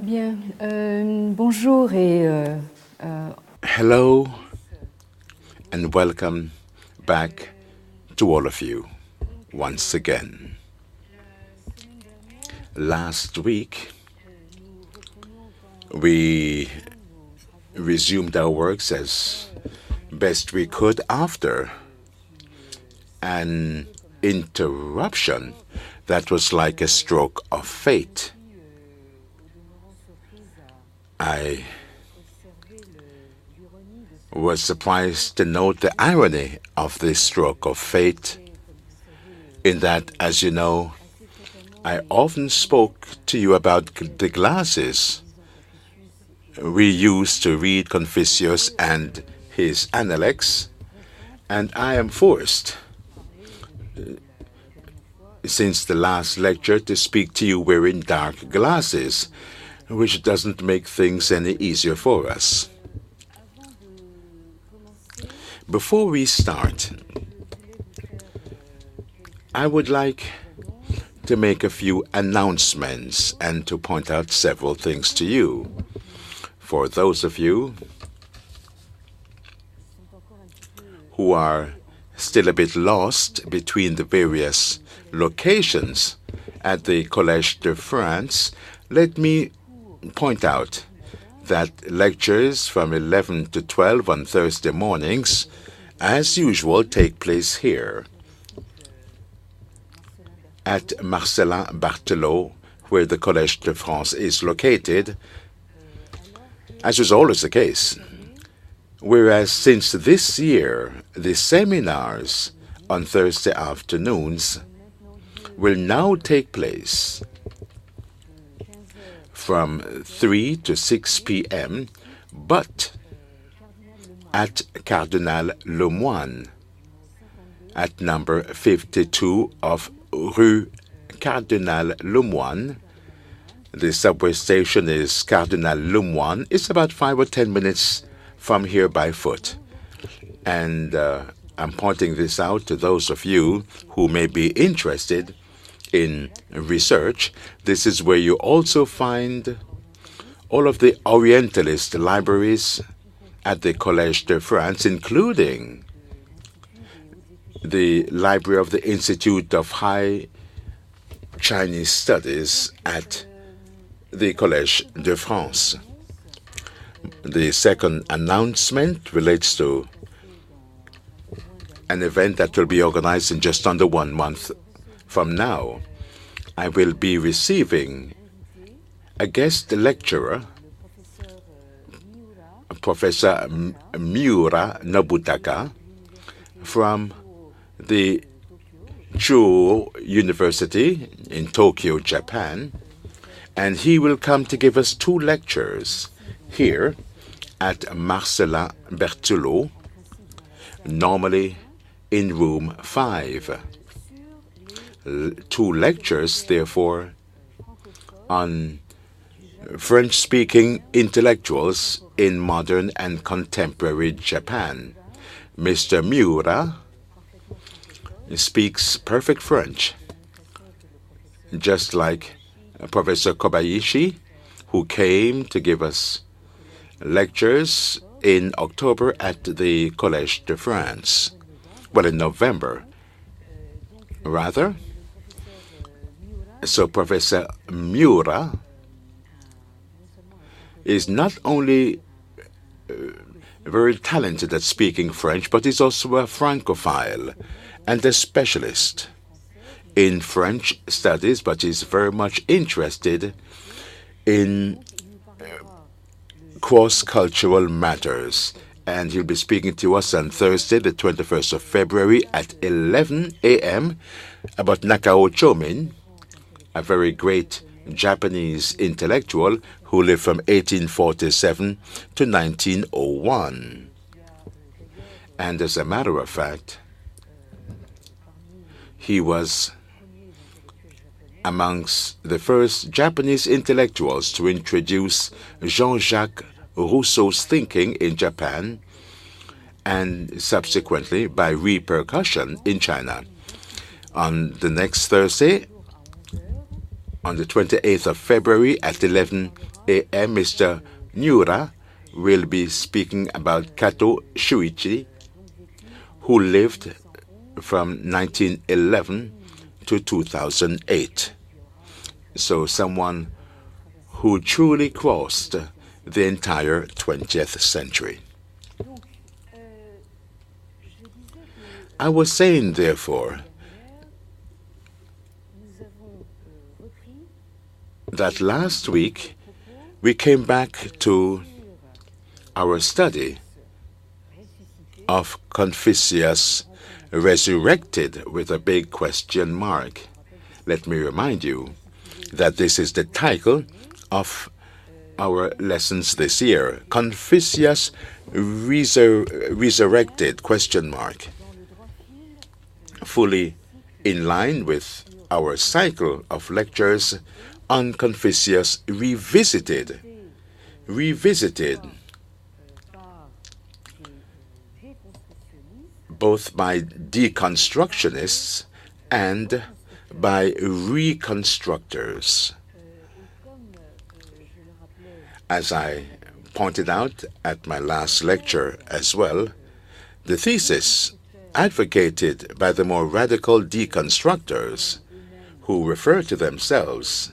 Bien, bonjour et Hello and welcome back to all of you once again. Last week, we resumed our works as best we could after an interruption that was like a stroke of fate. I was surprised to note the irony of this stroke of fate, in that, as you know, I often spoke to you about the glasses we used to read Confucius and his Analects, and I am forced, since the last lecture, to speak to you wearing dark glasses, which doesn't make things any easier for us. Before we start, I would like to make a few announcements and to point out several things to you. For those of you who are still a bit lost between the various locations at the Collège de France, let me point out that lectures from 11 to 12 on Thursday mornings, as usual, take place here at Marcellin Barthelot, where the Collège de France is located, as was always the case. Whereas since this year, the seminars on Thursday afternoons will now take place from 3 to 6 p.m., but at Cardinal Lemoine, at number 52 of Rue Cardinal Lemoine. The subway station is Cardinal Lemoine. It's about 5 or 10 minutes from here by foot. And I'm pointing this out to those of you who may be interested in research. This is where you also find all of the Orientalist libraries at the Collège de France, including the Library of the Institute of High Chinese Studies at the Collège de France. The second announcement relates to an event that will be organized in just under 1 month from now. I will be receiving a guest lecturer, Professor Miura Nobutaka, from the Chuo University in Tokyo, Japan, and he will come to give us 2 lectures here at Marcellin Berthelot, normally in room 5. 2 lectures, therefore, on French-speaking intellectuals in modern and contemporary Japan. Mr. Miura speaks perfect French, just like Professor Kobayashi, who came to give us lectures in October at the Collège de France. Well, in November, rather. So Professor Miura is not only very talented at speaking French, but he's also a Francophile and a specialist in French studies, but he's very much interested in cross-cultural matters. And he'll be speaking to us on Thursday, the 21st of February at 11 a.m. about Nakao Chomin, a very great Japanese intellectual who lived from 1847 to 1901. And as a matter of fact, he was amongst the first Japanese intellectuals to introduce Jean-Jacques Rousseau's thinking in Japan, and subsequently, by repercussion, in China. On the next Thursday, on the 28th of February at 11 a.m., Mr. Nura will be speaking about Kato Shuichi, who lived from 1911 to 2008. So someone who truly crossed the entire 20th century. I was saying, therefore, that last week we came back to our study of Confucius resurrected with a big question mark. Let me remind you that this is the title of our lessons this year. Confucius resurrected question mark. Fully in line with our cycle of lectures on Confucius revisited both by deconstructionists and by reconstructors. As I pointed out at my last lecture as well, the thesis advocated by the more radical deconstructors, who refer to themselves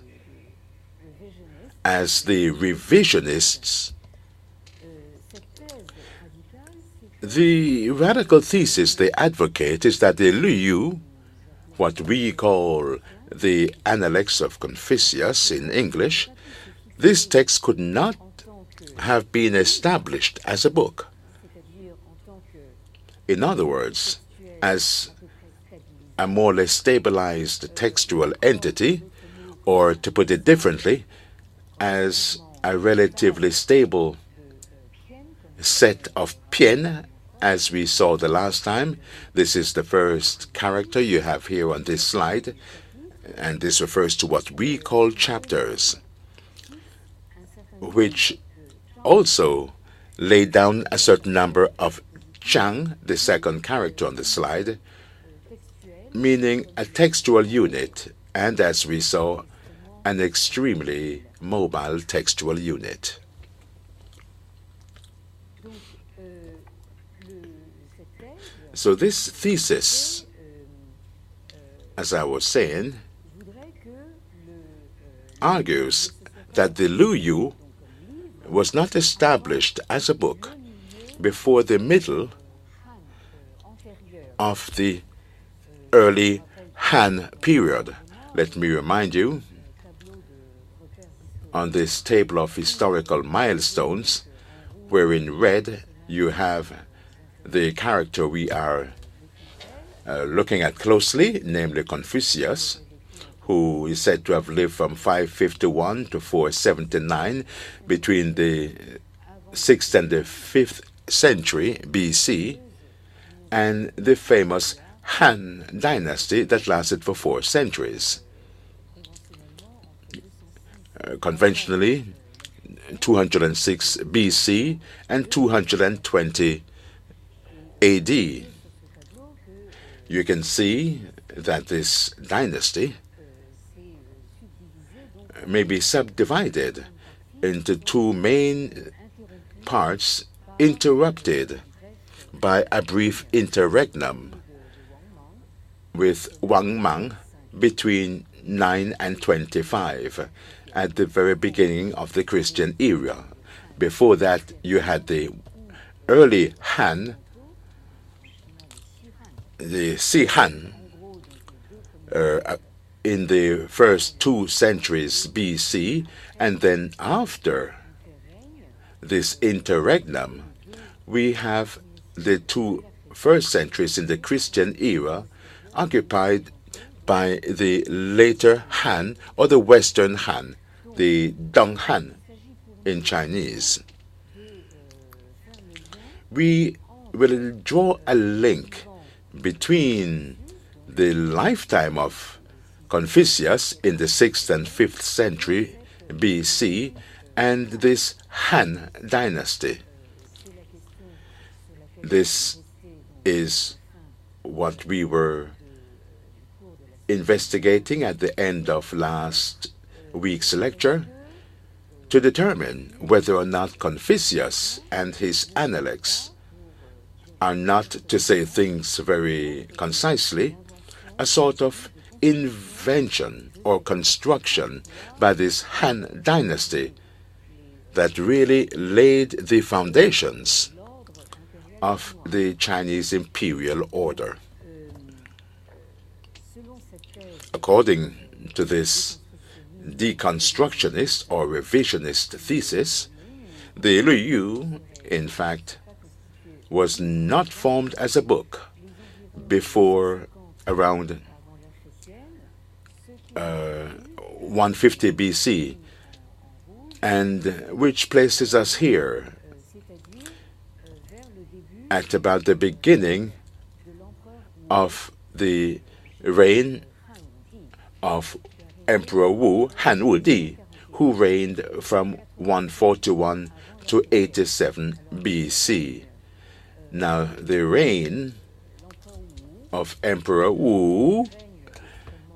as the revisionists, the radical thesis they advocate is that the Liu, what we call the Analects of Confucius in English, this text could not have been established as a book. In other words, as a more or less stabilized textual entity, or to put it differently, as a relatively stable set of pian, as we saw the last time. This is the first character you have here on this slide, and this refers to what we call chapters, which also lay down a certain number of cheng, the second character on the slide, meaning a textual unit, and as we saw, an extremely mobile textual unit. So this thesis, as I was saying, argues that the Liu was not established as a book before the middle of the early Han period. Let me remind you, on this table of historical milestones, where in red you have the character we are looking at closely, namely Confucius, who is said to have lived from 551 to 479 between the 6th and the 5th century BC, and the famous Han dynasty that lasted for 4 centuries. Conventionally, 206 BC and 220 AD. You can see that this dynasty may be subdivided into 2 main parts, interrupted by a brief interregnum with Wang Mang between 9 and 25 at the very beginning of the Christian era. Before that, you had the early Han, the Si-Han, in the first 2 centuries BC, and then after this interregnum, we have the 2 first centuries in the Christian era occupied by the later Han, or the Western Han, the Dong Han in Chinese. We will draw a link between the lifetime of Confucius in the 6th and 5th century BC and this Han dynasty. This is what we were investigating at the end of last week's lecture, to determine whether or not Confucius and his analects are not, to say things very concisely, a sort of invention or construction by this Han dynasty that really laid the foundations of the Chinese imperial order. According to this deconstructionist or revisionist thesis, the Luyu, in fact, was not formed as a book before around 150 BC, and which places us here at about the beginning of the reign of Emperor Wu, Han Wu Di, who reigned from 141 to 87 BC. Now, the reign of Emperor Wu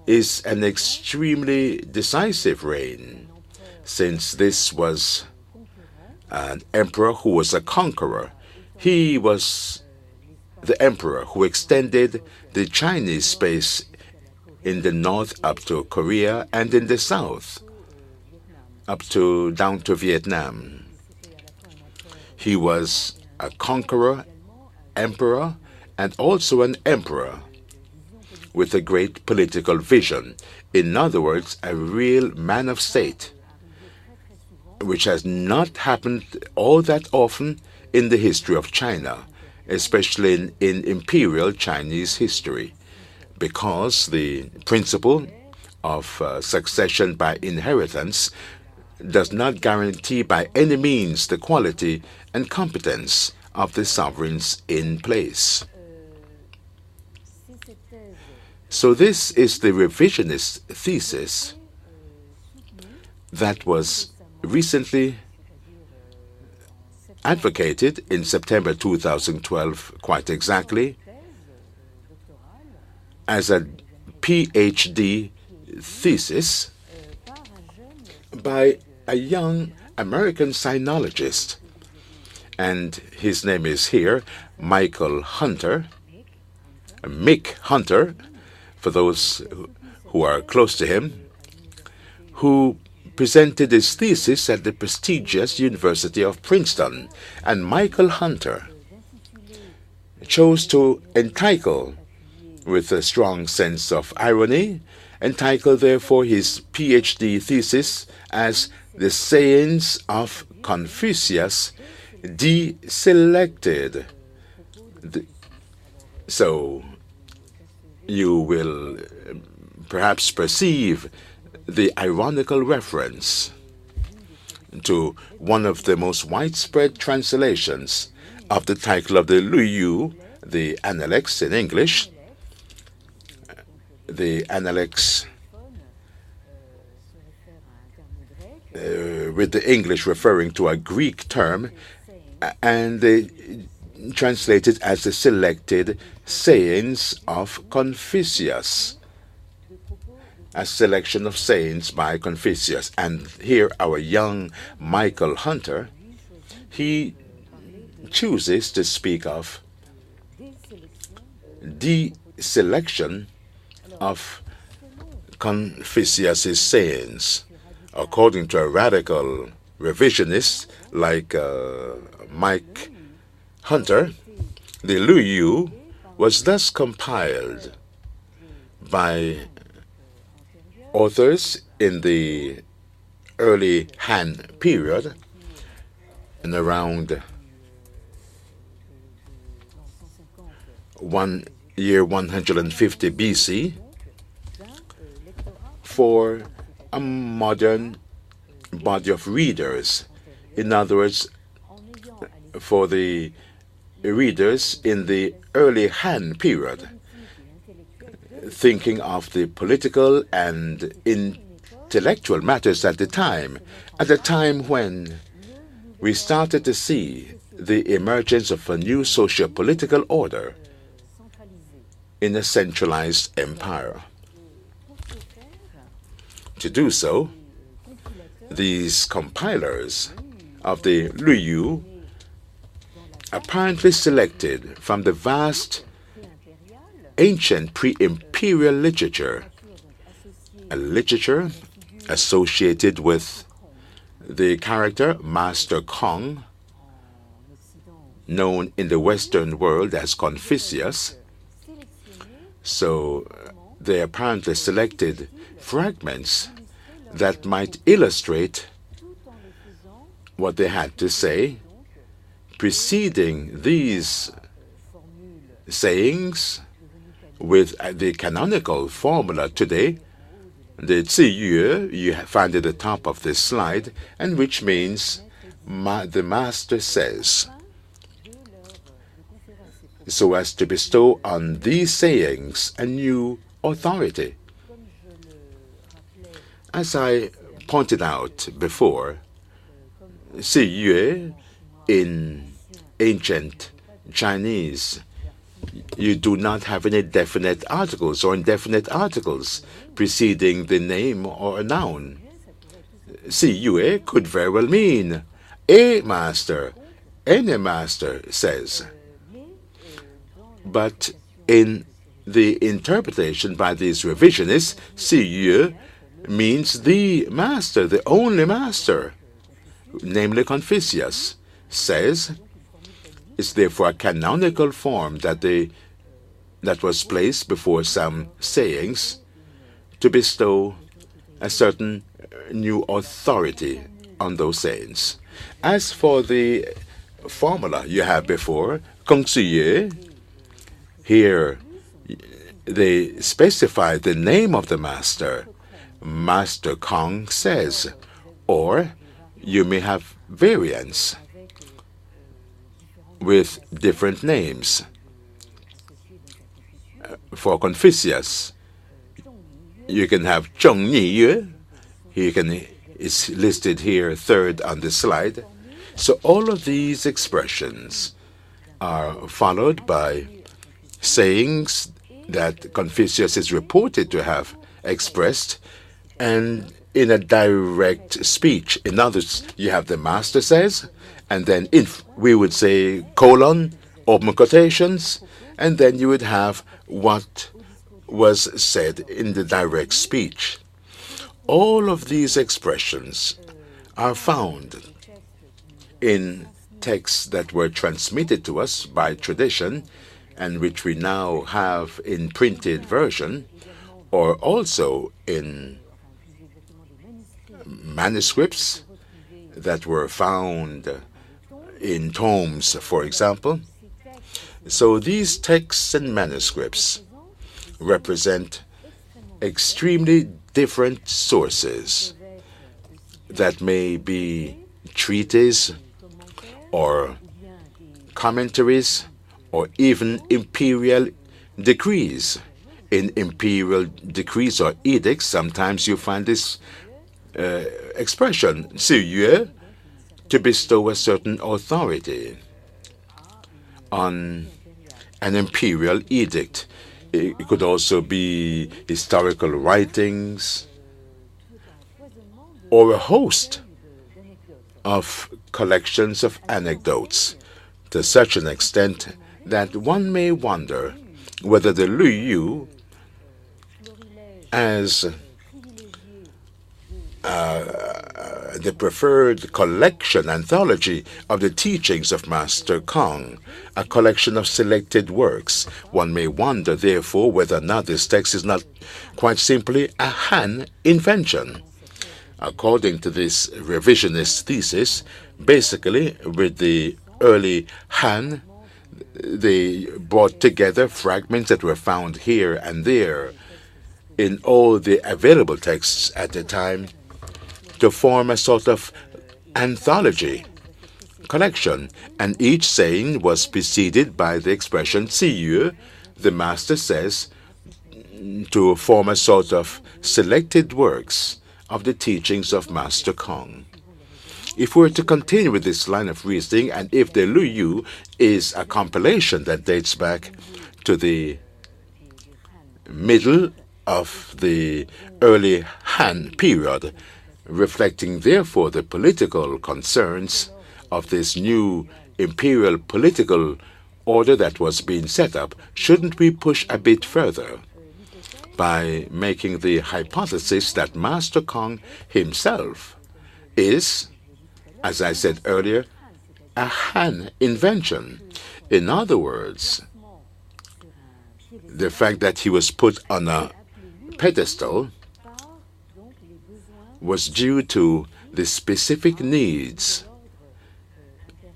is an extremely decisive reign, since this was an emperor who was a conqueror. He was the emperor who extended the Chinese space in the north up to Korea and in the south up to down to Vietnam. He was a conqueror, emperor, and also an emperor with a great political vision. In other words, a real man of state, which has not happened all that often in the history of China, especially in imperial Chinese history, because the principle of succession by inheritance does not guarantee by any means the quality and competence of the sovereigns in place. So this is the revisionist thesis that was recently advocated in September 2012, quite exactly, as a PhD thesis by a young American sinologist. And his name is here, Michael Hunter, Mick Hunter, for those who are close to him, who presented his thesis at the prestigious University of Princeton. And Michael Hunter chose to entitle, with a strong sense of irony, entitle therefore his PhD thesis as The Sayings of Confucius Deselected. So you will perhaps perceive the ironical reference to one of the most widespread translations of the title of the Luyu, the Analects in English. The Analects, with the English referring to a Greek term, and they translate it as the selected sayings of Confucius, a selection of sayings by Confucius. And here our young Michael Hunter, he chooses to speak of the selection of Confucius's sayings. According to a radical revisionist like Mike Hunter, the Luyu was thus compiled by authors in the early Han period, in around 150 BC, for a modern body of readers. In other words, for the readers in the early Han period, thinking of the political and intellectual matters at the time when we started to see the emergence of a new socio-political order in a centralized empire. To do so, these compilers of the Luyu apparently selected from the vast ancient pre-imperial literature, a literature associated with the character Master Kong, known in the Western world as Confucius. So they apparently selected fragments that might illustrate what they had to say, preceding these sayings with the canonical formula today, the Ziyue, you find at the top of this slide, and which means the Master says, so as to bestow on these sayings a new authority. As I pointed out before, Ziyue in ancient Chinese, you do not have any definite articles or indefinite articles preceding the name or a noun. Ziyue could very well mean a master, any master says. But in the interpretation by these revisionists, Ziyue means the master, the only master, namely Confucius, says. It's therefore a canonical form that was placed before some sayings to bestow a certain new authority on those sayings. As for the formula you have before, Kong Ziyue, here they specify the name of the master. Master Kong says, or you may have variants with different names. For Confucius, you can have cheng is listed here third on the slide. So all of these expressions are followed by sayings that Confucius is reported to have expressed, and in a direct speech. In others, you have the master says, and then we would say colon, open quotations, and then you would have what was said in the direct speech. All of these expressions are found in texts that were transmitted to us by tradition and which we now have in printed version, or also in manuscripts that were found in tomes, for example. So these texts and manuscripts represent extremely different sources that may be treatises or commentaries or even imperial decrees. In imperial decrees or edicts, sometimes you find this expression, Ziyue, to bestow a certain authority on an imperial edict. It could also be historical writings or a host of collections of anecdotes, to such an extent that one may wonder whether the Luyu, as the preferred collection, anthology of the teachings of Master Kong, a collection of selected works. One may wonder, therefore, whether or not this text is not quite simply a Han invention. According to this revisionist thesis, basically, with the early Han, they brought together fragments that were found here and there in all the available texts at the time to form a sort of anthology collection, and each saying was preceded by the expression Ziyue, the master says, to form a sort of selected works of the teachings of Master Kong. If we were to continue with this line of reasoning, and if the Luyu is a compilation that dates back to the middle of the early Han period, reflecting therefore the political concerns of this new imperial political order that was being set up, shouldn't we push a bit further by making the hypothesis that Master Kong himself is, as I said earlier, a Han invention? In other words, the fact that he was put on a pedestal was due to the specific needs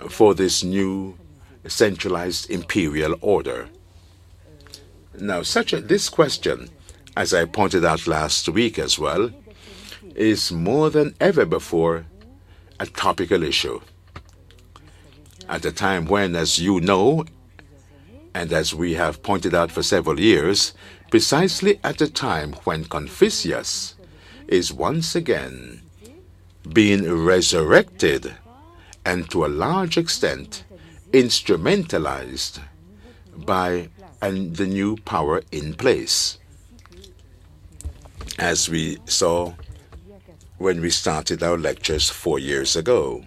for this new centralized imperial order. Now, this question, as I pointed out last week as well, is more than ever before a topical issue. At a time when, as you know, and as we have pointed out for several years, precisely at a time when Confucius is once again being resurrected and to a large extent instrumentalized by the new power in place, as we saw when we started our lectures 4 years ago.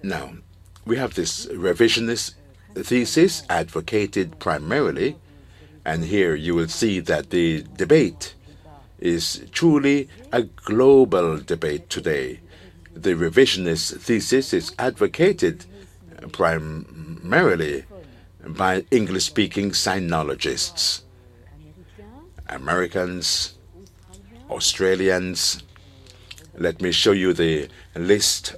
Now, we have this revisionist thesis advocated primarily, and here you will see that the debate is truly a global debate today. The revisionist thesis is advocated primarily by English-speaking sinologists, Americans, Australians. Let me show you the list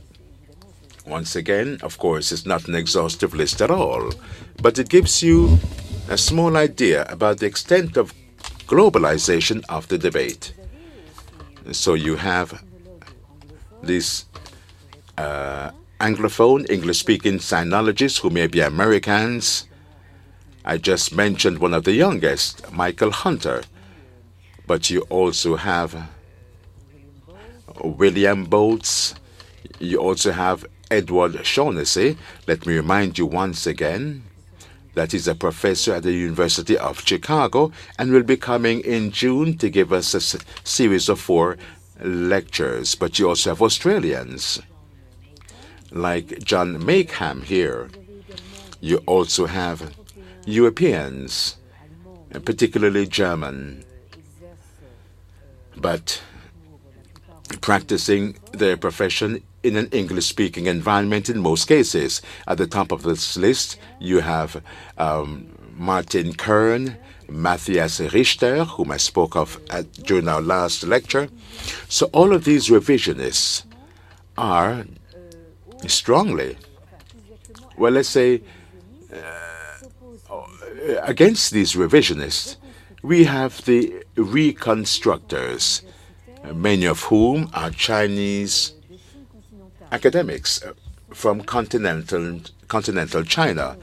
once again. Of course, it's not an exhaustive list at all, but it gives you a small idea about the extent of globalization of the debate. So you have these Anglophone, English-speaking sinologists who may be Americans. I just mentioned one of the youngest, Michael Hunter, but you also have William Boltz. You also have Edward Shaughnessy. Let me remind you once again that he's a professor at the University of Chicago and will be coming in June to give us a series of 4 lectures. But you also have Australians, like John Makeham here. You also have Europeans, particularly German, but practicing their profession in an English-speaking environment in most cases. At the top of this list, you have Martin Kern, Matthias Richter, whom I spoke of during our last lecture. So all of these revisionists are strongly, well, let's say, against these revisionists, we have the reconstructors, many of whom are Chinese academics from continental China,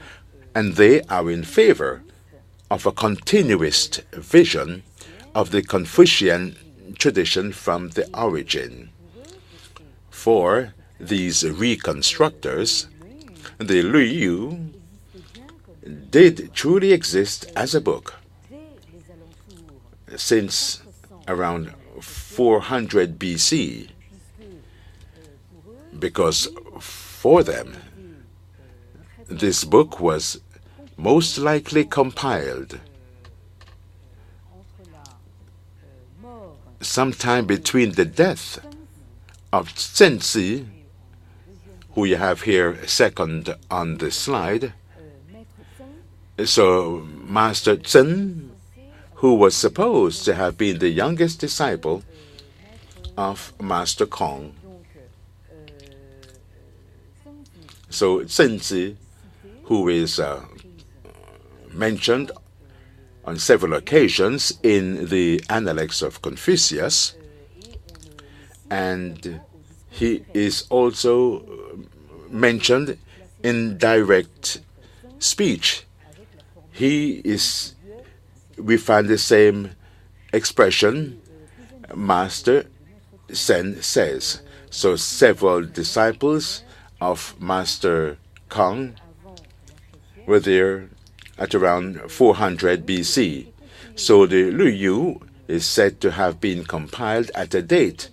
and they are in favor of a continuist vision of the Confucian tradition from the origin. For these reconstructors, the Lu Yu did truly exist as a book since around 400 BC, because for them, this book was most likely compiled sometime between the death of Zhenzi, who you have here second on the slide. So Master Zhen, who was supposed to have been the youngest disciple of Master Kong. So Zhenzi, who is mentioned on several occasions in the Analects of Confucius, and he is also mentioned in direct speech. We find the same expression, Master Sen says. So several disciples of Master Kong were there at around 400 BC. So the Lu Yu is said to have been compiled at a date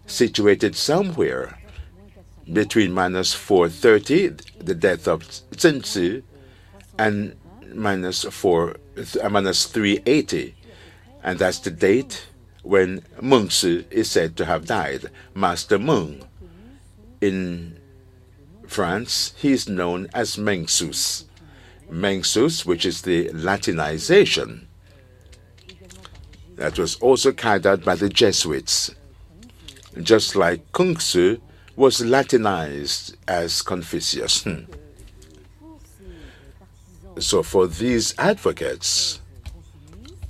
situated somewhere between minus 430, the death of Zhenzi, and minus 380. And that's the date when Mengshi is said to have died. Master Meng. In France, he is known as Mengssus. Mengssus, which is the Latinization that was also carried out by the Jesuits, just like Kungsu was Latinized as Confucius. So for these advocates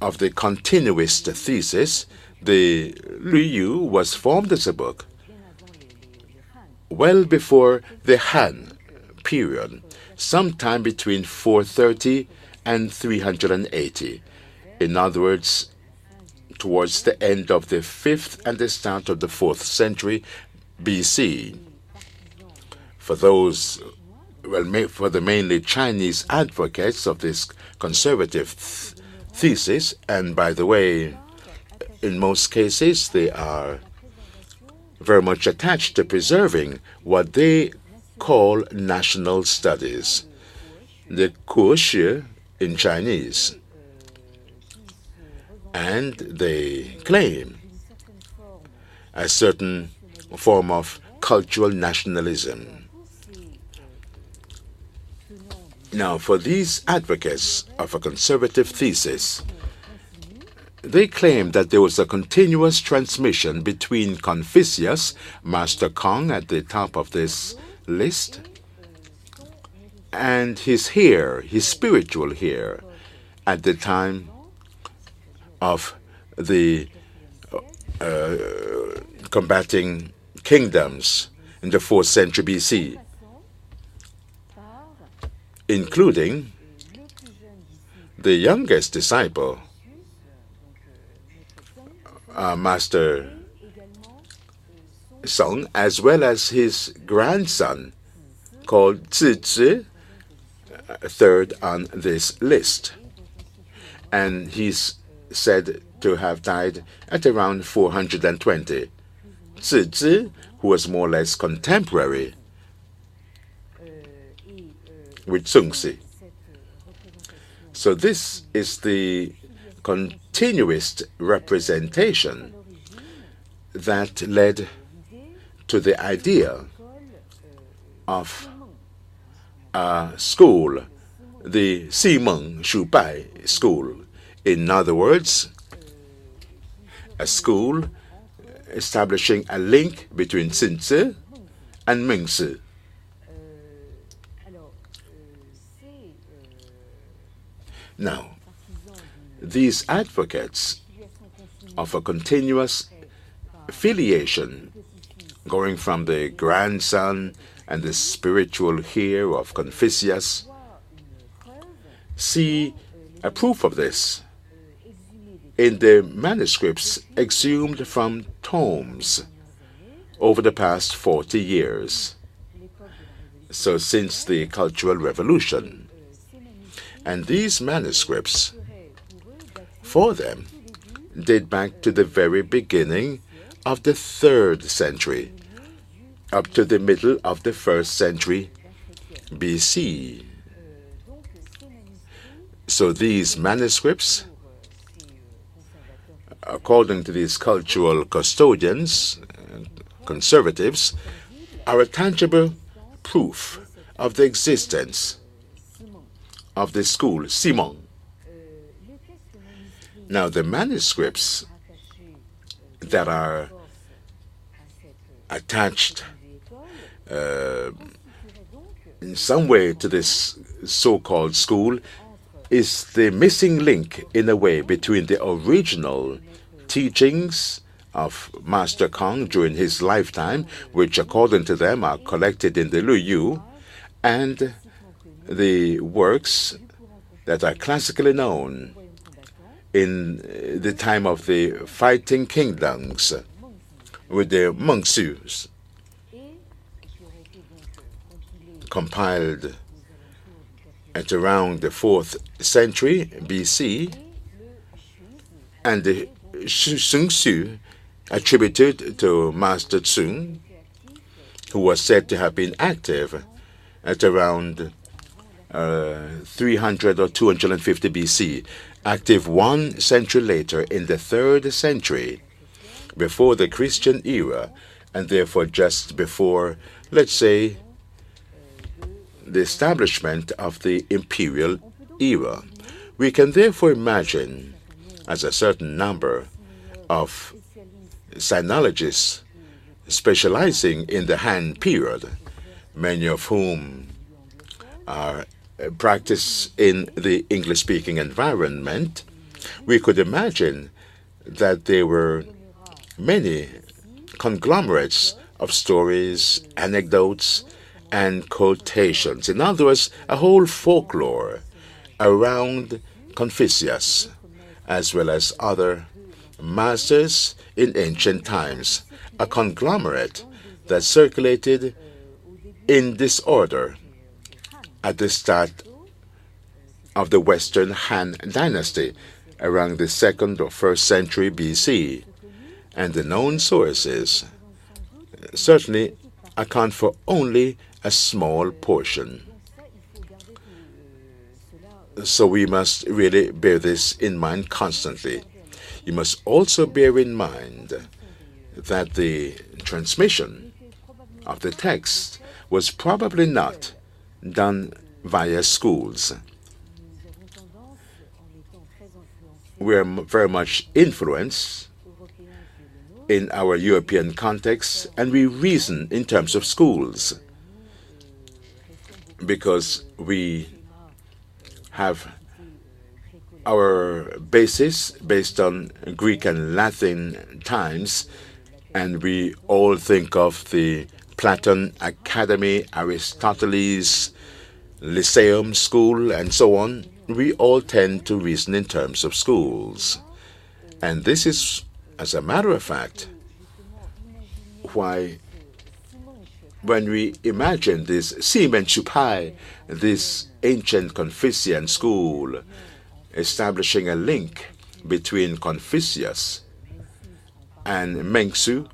of the continuist thesis, the Luyu was formed as a book well before the Han period, sometime between 430 and 380. In other words, towards the end of the 5th and the start of the 4th century BC. For those, for the mainly Chinese advocates of this conservative thesis, and by the way, in most cases, they are very much attached to preserving what they call national studies, the Kuoshi in Chinese. And they claim a certain form of cultural nationalism. Now, for these advocates of a conservative thesis, they claim that there was a continuous transmission between Confucius, Master Kong at the top of this list, and his spiritual heir, at the time of the combating kingdoms in the 4th century BC, including the youngest disciple, Master Song, as well as his grandson, called Zizi, third on this list. And he's said to have died at around 420. Zizi, who was more or less contemporary with Zhongxi. So this is the continuist representation that led to the idea of a school, the Simeng Shubai school. In other words, a school establishing a link between Xinzi and Mengshi. Now, these advocates of a continuous affiliation going from the grandson and the spiritual heir of Confucius see a proof of this in the manuscripts exhumed from tomes over the past 40 years, so since the Cultural Revolution. And these manuscripts, for them, date back to the very beginning of the 3rd century, up to the middle of the 1st century BC. So these manuscripts, according to these cultural custodians, conservatives, are a tangible proof of the existence of the school, Simeng. Now, the manuscripts that are attached in some way to this so-called school is the missing link, in a way, between the original teachings of Master Kong during his lifetime, which according to them are collected in the Luyu, and the works that are classically known in the time of the fighting kingdoms with the Mengshus, compiled at around the 4th century BC, and the Sun Tzu, attributed to Master Tsung, who was said to have been active at around 300 or 250 BC, active 1 century later in the 3rd century, before the Christian era, and therefore just before, let's say, the establishment of the imperial era. We can therefore imagine, as a certain number of sinologists specializing in the Han period, many of whom are practice in the English-speaking environment, we could imagine that there were many conglomerates of stories, anecdotes, and quotations. In other words, a whole folklore around Confucius, as well as other masters in ancient times, a conglomerate that circulated in disorder at the start of the Western Han Dynasty around the 2nd or 1st century BC, and the known sources certainly account for only a small portion. So we must really bear this in mind constantly. You must also bear in mind that the transmission of the text was probably not done via schools. We are very much influenced in our European context, and we reason in terms of schools because we have our basis based on Greek and Latin times, and we all think of the Platon Academy, Aristoteles, Lyceum School, and so on. We all tend to reason in terms of schools. And this is, as a matter of fact, why when we imagine this Simen Chupai, this ancient Confucian school, establishing a link between Confucius and Mengsu,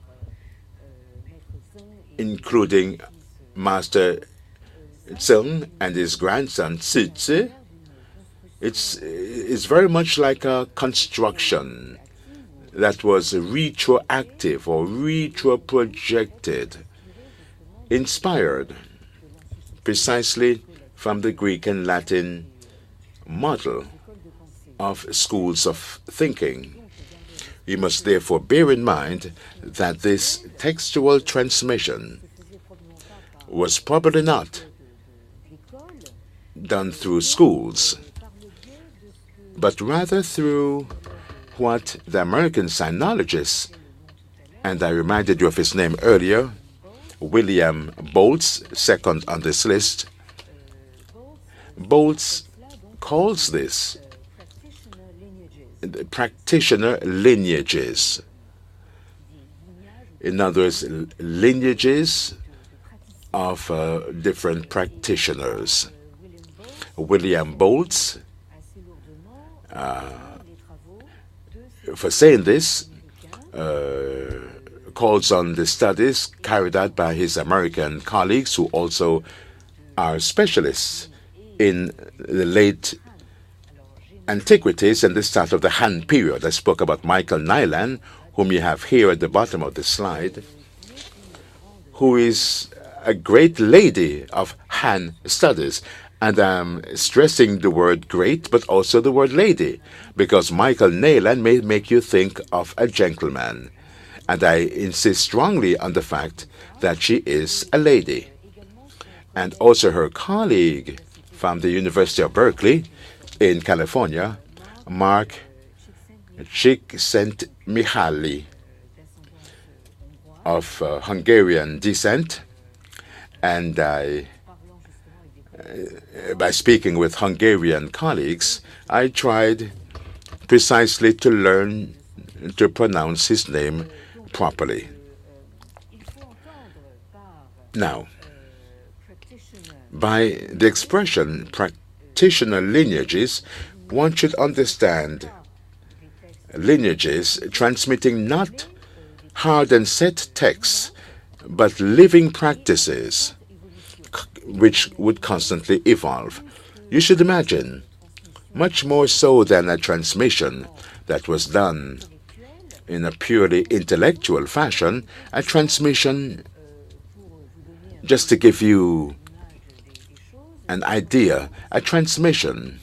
including Master Cheng and his grandson Tzu, it's very much like a construction that was retroactive or retroprojected, inspired precisely from the Greek and Latin model of schools of thinking. We must therefore bear in mind that this textual transmission was probably not done through schools, but rather through what the American sinologist, and I reminded you of his name earlier, William Boltz, second on this list. Boltz calls this the practitioner lineages. In other words, lineages of different practitioners. William Boltz, for saying this, calls on the studies carried out by his American colleagues who also are specialists in the late antiquities and the start of the Han period. I spoke about Michael Nyland, whom you have here at the bottom of the slide, who is a great lady of Han studies. And I'm stressing the word great, but also the word lady, because Michael Nyland may make you think of a gentleman. And I insist strongly on the fact that she is a lady. And also her colleague from the University of Berkeley in California, Mark Csikszentmihalyi, of Hungarian descent. And by speaking with Hungarian colleagues, I tried precisely to learn to pronounce his name properly. Now, by the expression practitioner lineages, one should understand lineages, transmitting not hard and set texts, but living practices which would constantly evolve. You should imagine, much more so than a transmission that was done in a purely intellectual fashion, a transmission, just to give you an idea, a transmission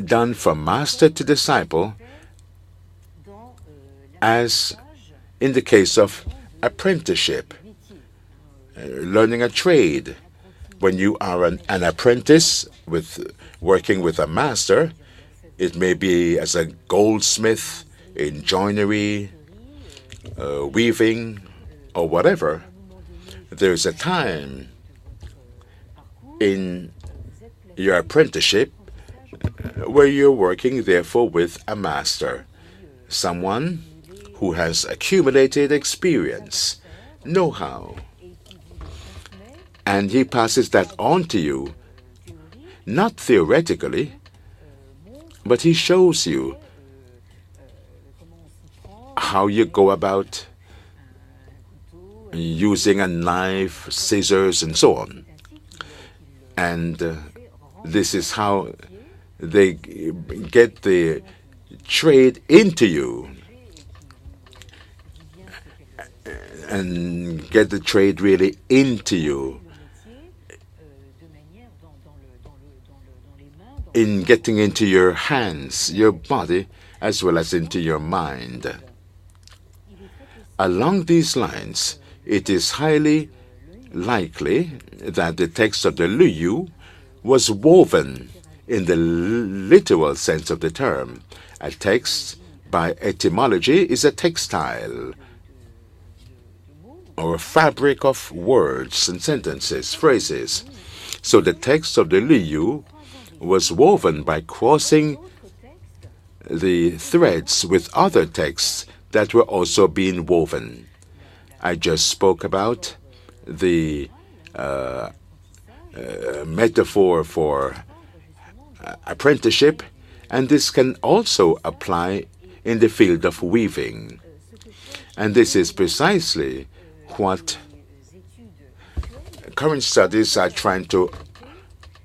done from master to disciple, as in the case of apprenticeship, learning a trade. When you are an apprentice working with a master, it may be as a goldsmith, in joinery, weaving, or whatever. There's a time in your apprenticeship where you're working, therefore, with a master, someone who has accumulated experience, know-how, and he passes that on to you, not theoretically, but he shows you how you go about using a knife, scissors, and so on. And this is how they get the trade into you and get the trade really into you in getting into your hands, your body, as well as into your mind. Along these lines, it is highly likely that the text of the Liu was woven in the literal sense of the term. A text, by etymology, is a textile or a fabric of words and sentences, phrases. So the text of the Liu was woven by crossing the threads with other texts that were also being woven. I just spoke about the metaphor for apprenticeship, and this can also apply in the field of weaving. And this is precisely what current studies are trying to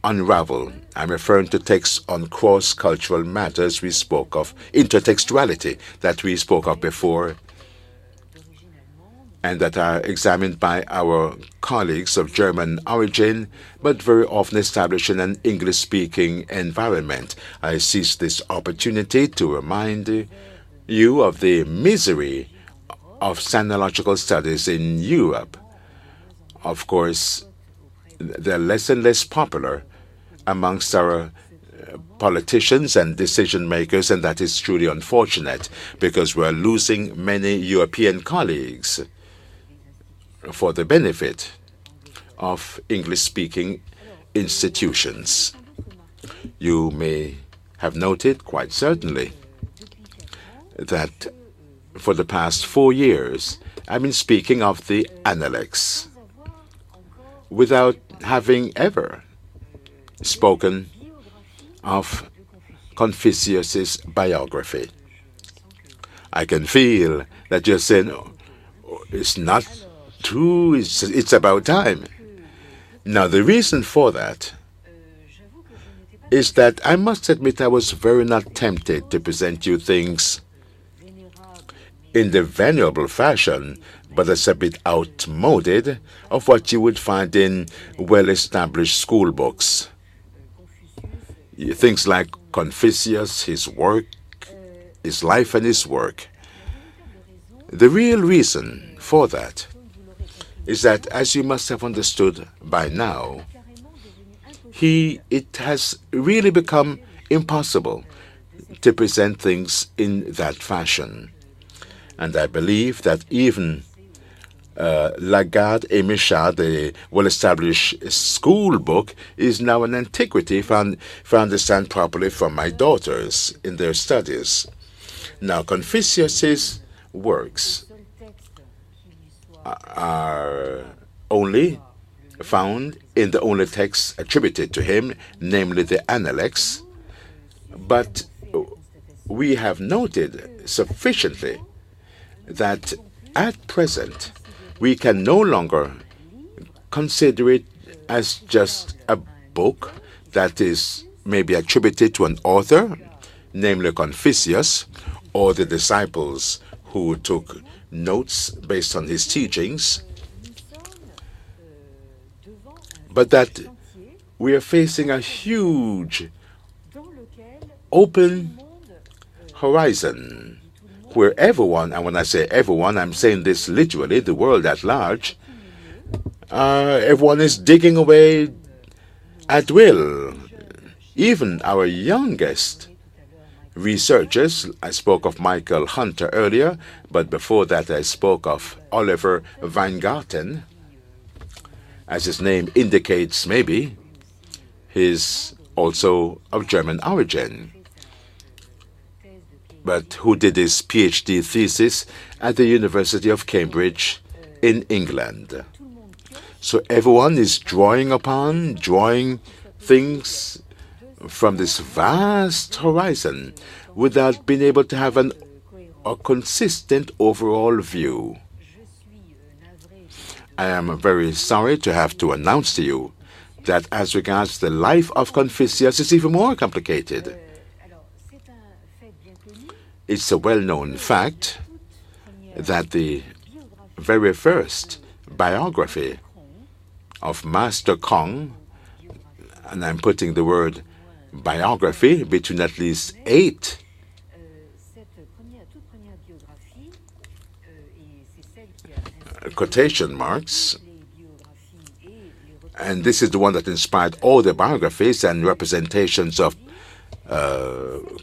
unravel. I'm referring to texts on cross-cultural matters we spoke of, intertextuality that we spoke of before, and that are examined by our colleagues of German origin, but very often established in an English-speaking environment. I seize this opportunity to remind you of the misery of sinological studies in Europe. Of course, they're less and less popular amongst our politicians and decision makers, and that is truly unfortunate because we're losing many European colleagues for the benefit of English-speaking institutions. You may have noted quite certainly that for the past 4 years I've been speaking of the Analects without having ever spoken of Confucius's biography. I can feel that you're saying, oh, it's not true, it's about time. Now, the reason for that is that I must admit I was very not tempted to present you things in the venerable fashion, but it's a bit outmoded of what you would find in well-established school books. Things like Confucius, his work, his life and his work. The real reason for that is that, as you must have understood by now, it has really become impossible to present things in that fashion. And I believe that even Lagarde et Michard, the well-established school book, is now an antiquity, if I understand properly from my daughters in their studies. Now, Confucius's works are only found in the only text attributed to him, namely the Analects. But we have noted sufficiently that at present we can no longer consider it as just a book that is maybe attributed to an author, namely Confucius, or the disciples who took notes based on his teachings, but that we are facing a huge open horizon where everyone, and when I say everyone, I'm saying this literally, the world at large, everyone is digging away at will. Even our youngest researchers, I spoke of Michael Hunter earlier, but before that I spoke of Oliver Weingarten, as his name indicates maybe, he's also of German origin, but who did his PhD thesis at the University of Cambridge in England. So everyone is drawing things from this vast horizon without being able to have a consistent overall view. I am very sorry to have to announce to you that as regards the life of Confucius, it's even more complicated. It's a well-known fact that the very first biography of Master Cheng, and I'm putting the word biography between at least 8 quotation marks, and this is the one that inspired all the biographies and representations of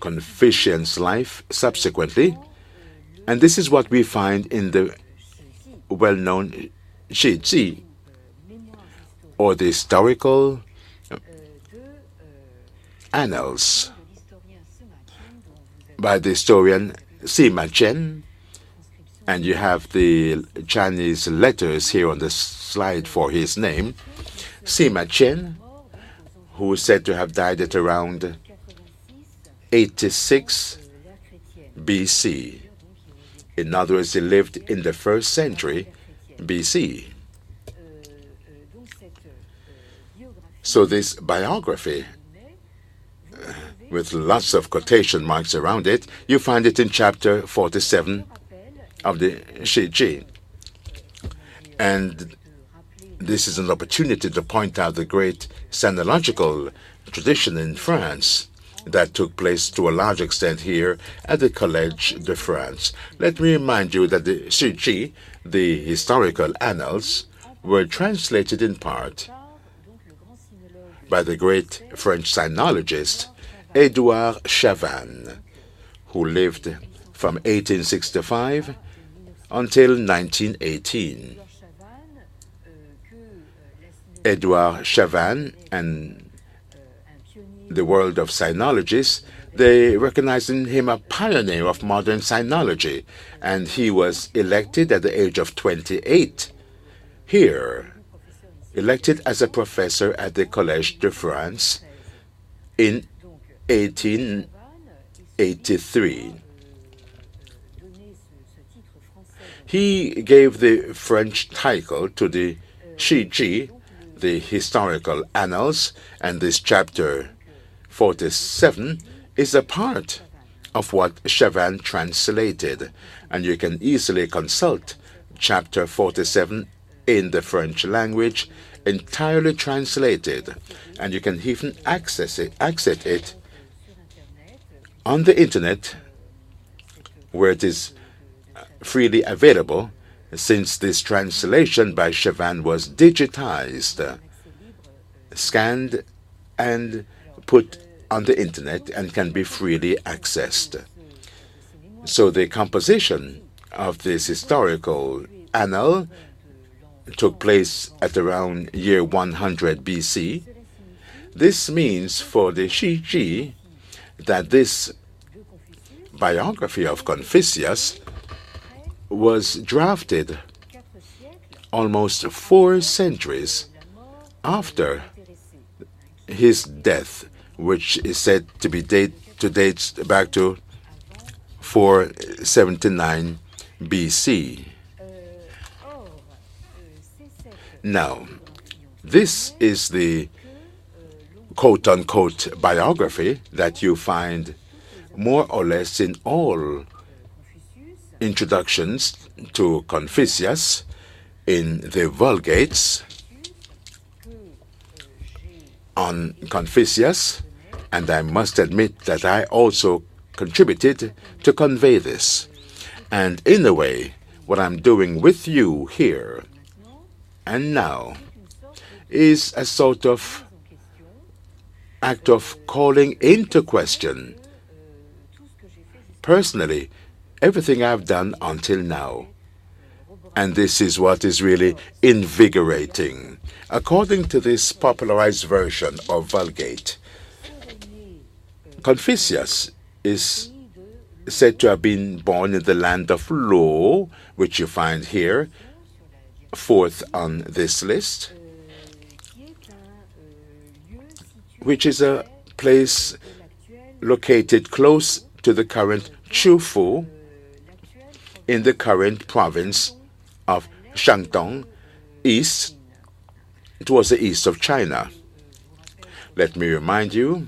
Confucian's life subsequently. And this is what we find in the well-known Shi, or the historical annals by the historian Sima Chen. And you have the Chinese letters here on the slide for his name. Sima Chen, who is said to have died at around 86 BC. In other words, he lived in the 1st century BC. So this biography, with lots of quotation marks around it, you find it in chapter 47 of the Shi. And this is an opportunity to point out the great sinological tradition in France that took place to a large extent here at the Collège de France. Let me remind you that the Shi, the historical annals, were translated in part by the great French sinologist Édouard Chavannes, who lived from 1865 until 1918. Édouard Chavannes and the world of sinologists, they recognized in him a pioneer of modern sinology, and he was elected at the age of 28 here, elected as a professor at the Collège de France in 1883. He gave the French title to the Shi, the historical annals, and this chapter 47 is a part of what Chavannes translated, and you can easily consult chapter 47 in the French language, entirely translated, and you can even access it on the internet, where it is freely available, since this translation by Chavannes was digitized, scanned, and put on the internet and can be freely accessed. So the composition of this historical annal took place at around year 100 BC. This means for the Shi that this biography of Confucius was drafted almost 4 centuries after his death, which is said to be dates back to 479 BC. Now, this is the quote-unquote biography that you find more or less in all introductions to Confucius in the Vulgates on Confucius, and I must admit that I also contributed to convey this. And in a way, what I'm doing with you here and now is a sort of act of calling into question, personally, everything I've done until now. And this is what is really invigorating. According to this popularized version of Vulgate, Confucius is said to have been born in the land of Lo, which you find here, fourth on this list, which is a place located close to the current Chufu in the current province of Shandong, east, towards the east of China. Let me remind you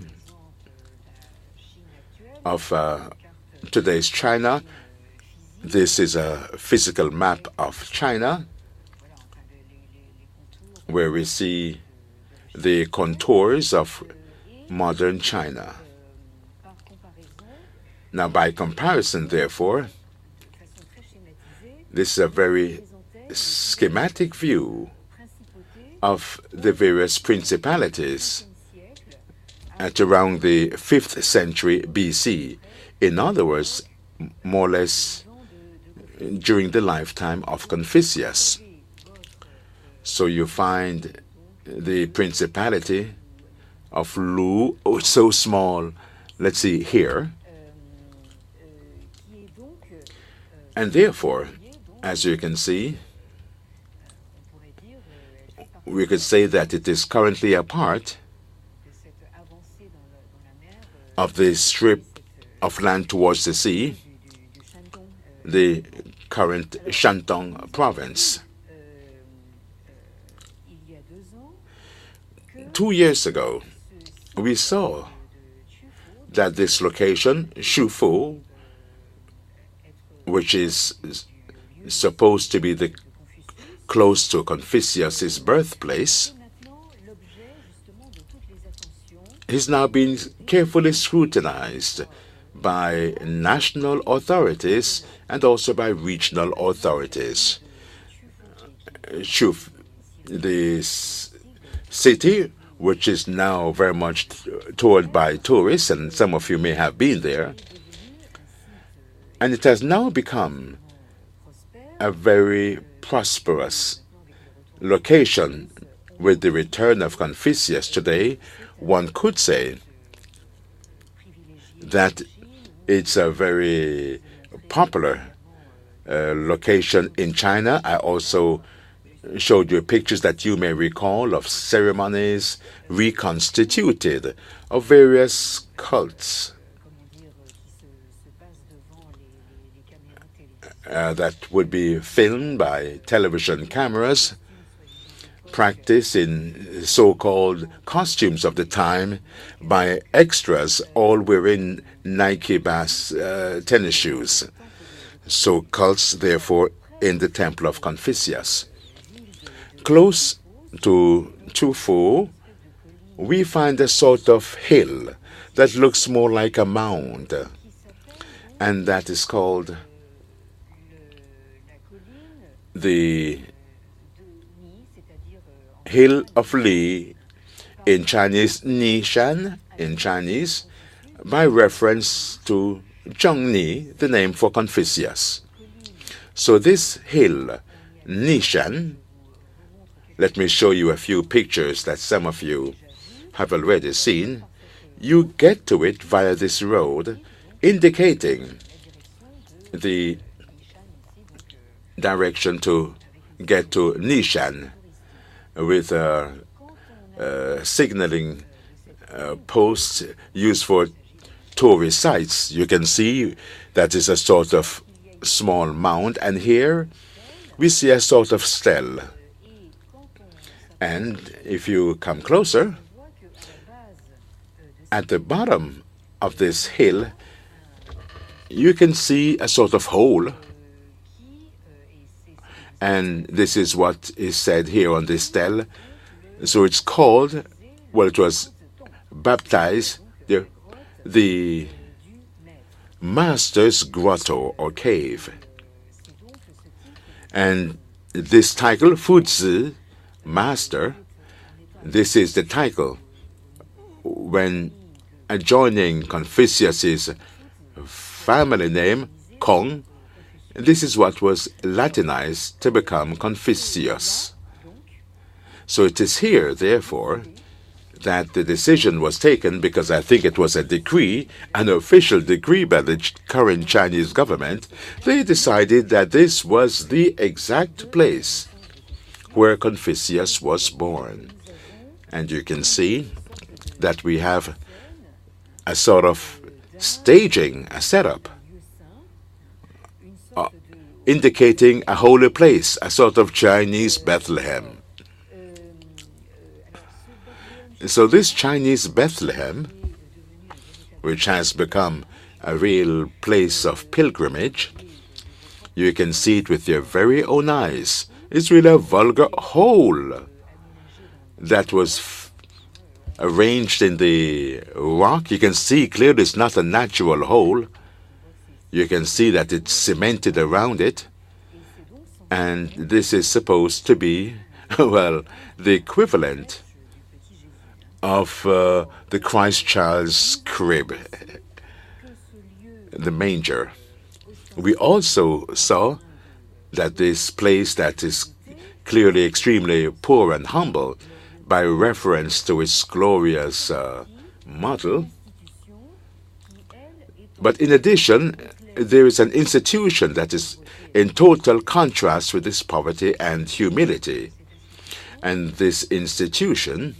of today's China. This is a physical map of China where we see the contours of modern China. Now, by comparison, therefore, this is a very schematic view of the various principalities at around the 5th century BC. In other words, more or less during the lifetime of Confucius. So you find the principality of Lu, oh, so small, let's see here. And therefore, as you can see, we could say that it is currently a part of the strip of land towards the sea, the current Shandong province. 2 years ago, we saw that this location, Shufu, which is supposed to be close to Confucius's birthplace, is now being carefully scrutinized by national authorities and also by regional authorities. Shuf, the city, which is now very much toured by tourists, and some of you may have been there, and it has now become a very prosperous location. With the return of Confucius today, one could say that it's a very popular location in China. I also showed you pictures that you may recall of ceremonies reconstituted of various cults that would be filmed by television cameras, practiced in so-called costumes of the time by extras, all wearing Nike Bass tennis shoes. So cults, therefore, in the Temple of Confucius. Close to Chufu, we find a sort of hill that looks more like a mound, and that is called the Hill of Li, in Chinese, Nishan in Chinese, by reference to Zhongni, the name for Confucius. So this hill, Nishan, let me show you a few pictures that some of you have already seen. You get to it via this road, indicating the direction to get to Nishan, with signaling posts used for tourist sites. You can see that is a sort of small mound, and here we see a sort of stele. And if you come closer, at the bottom of this hill, you can see a sort of hole. And this is what is said here on this stele. So it's called, well, it was baptized, the Master's Grotto or Cave. And this title, Fuzi, Master, this is the title when adjoining Confucius's family name, Kong. This is what was Latinized to become Confucius. So it is here, therefore, that the decision was taken, because I think it was a decree, an official decree by the current Chinese government. They decided that this was the exact place where Confucius was born. And you can see that we have a sort of staging, a setup, indicating a holy place, a sort of Chinese Bethlehem. So this Chinese Bethlehem, which has become a real place of pilgrimage, you can see it with your very own eyes. It's really a vulgar hole that was arranged in the rock. You can see clearly it's not a natural hole. You can see that it's cemented around it. And this is supposed to be, well, the equivalent of the Christ child's crib, the manger. We also saw that this place that is clearly extremely poor and humble, by reference to its glorious model. But in addition, there is an institution that is in total contrast with this poverty and humility. And this institution,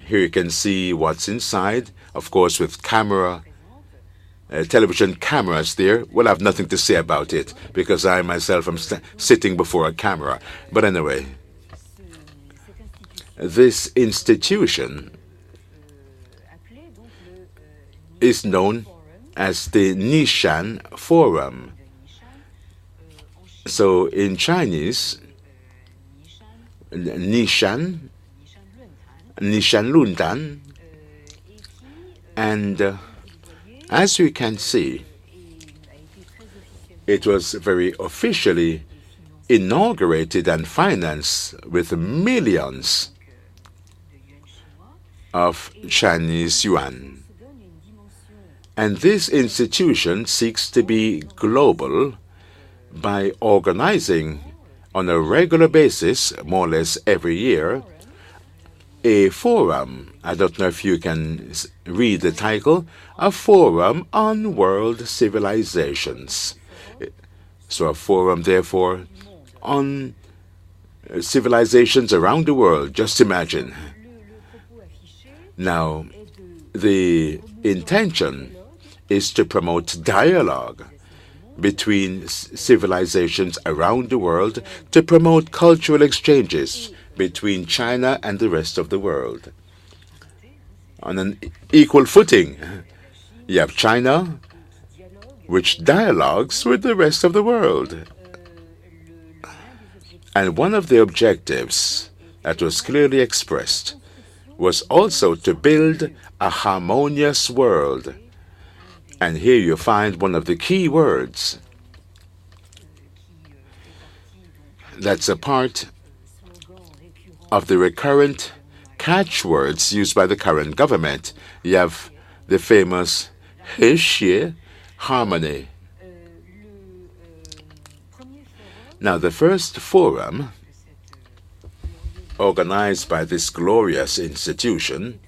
here you can see what's inside, of course, with television cameras there. Well, I have nothing to say about it, because I myself am sitting before a camera. But anyway, this institution is known as the Nishan Forum. So in Chinese, Nishan Lundan, and as you can see, it was very officially inaugurated and financed with millions of Chinese yuan. And this institution seeks to be global by organizing on a regular basis, more or less every year, a forum. I don't know if you can read the title, a forum on world civilizations. So a forum, therefore, on civilizations around the world. Just imagine. Now, the intention is to promote dialogue between civilizations around the world, to promote cultural exchanges between China and the rest of the world on an equal footing. You have China, which dialogues with the rest of the world. And one of the objectives that was clearly expressed was also to build a harmonious world. And here you find one of the key words that's a part of the recurrent catchwords used by the current government. You have the famous He harmony. Now, the first forum organized by this glorious institution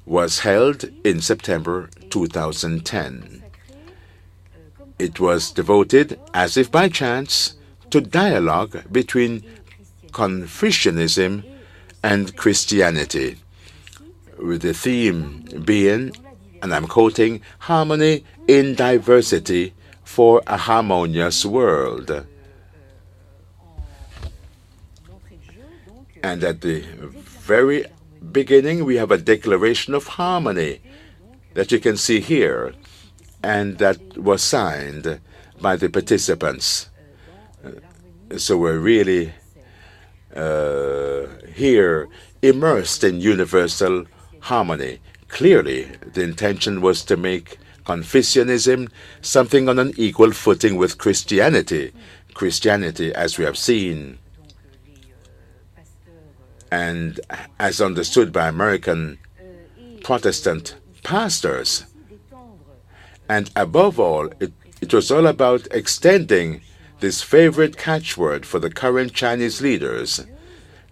was held in September 2010. It was devoted, as if by chance, to dialogue between Confucianism and Christianity. with the theme being, and I'm quoting, harmony in diversity for a harmonious world. And at the very beginning, we have a declaration of harmony that you can see here, and that was signed by the participants. So we're really here immersed in universal harmony. Clearly, the intention was to make Confucianism something on an equal footing with Christianity. Christianity, as we have seen, and as understood by American Protestant pastors. And above all, it was all about extending this favorite catchword for the current Chinese leaders,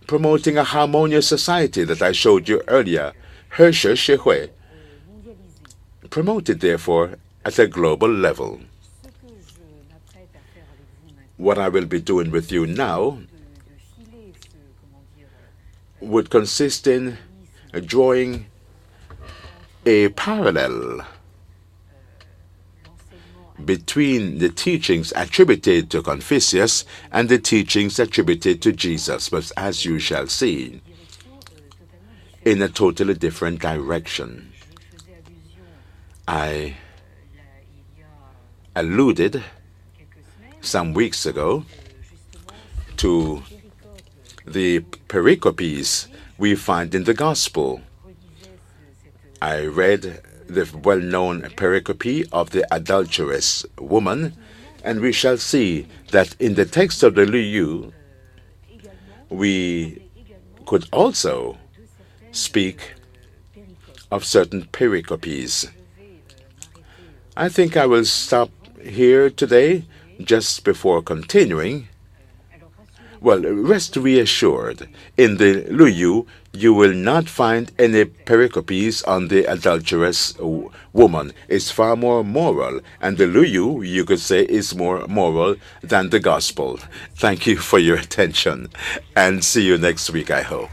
promoting a harmonious society that I showed you earlier, 和谐社会, promoted therefore at a global level. What I will be doing with you now would consist in drawing a parallel between the teachings attributed to Confucius and the teachings attributed to Jesus, but as you shall see, in a totally different direction. I alluded some weeks ago to the pericopes we find in the Gospel. I read the well-known pericope of the adulterous woman, and we shall see that in the text of the Liu, we could also speak of certain pericopes. I think I will stop here today, just before continuing. Well, rest reassured, in the Liu, you will not find any pericopes on the adulterous woman. It's far more moral, and the Liu, you could say, is more moral than the Gospel. Thank you for your attention, and see you next week, I hope.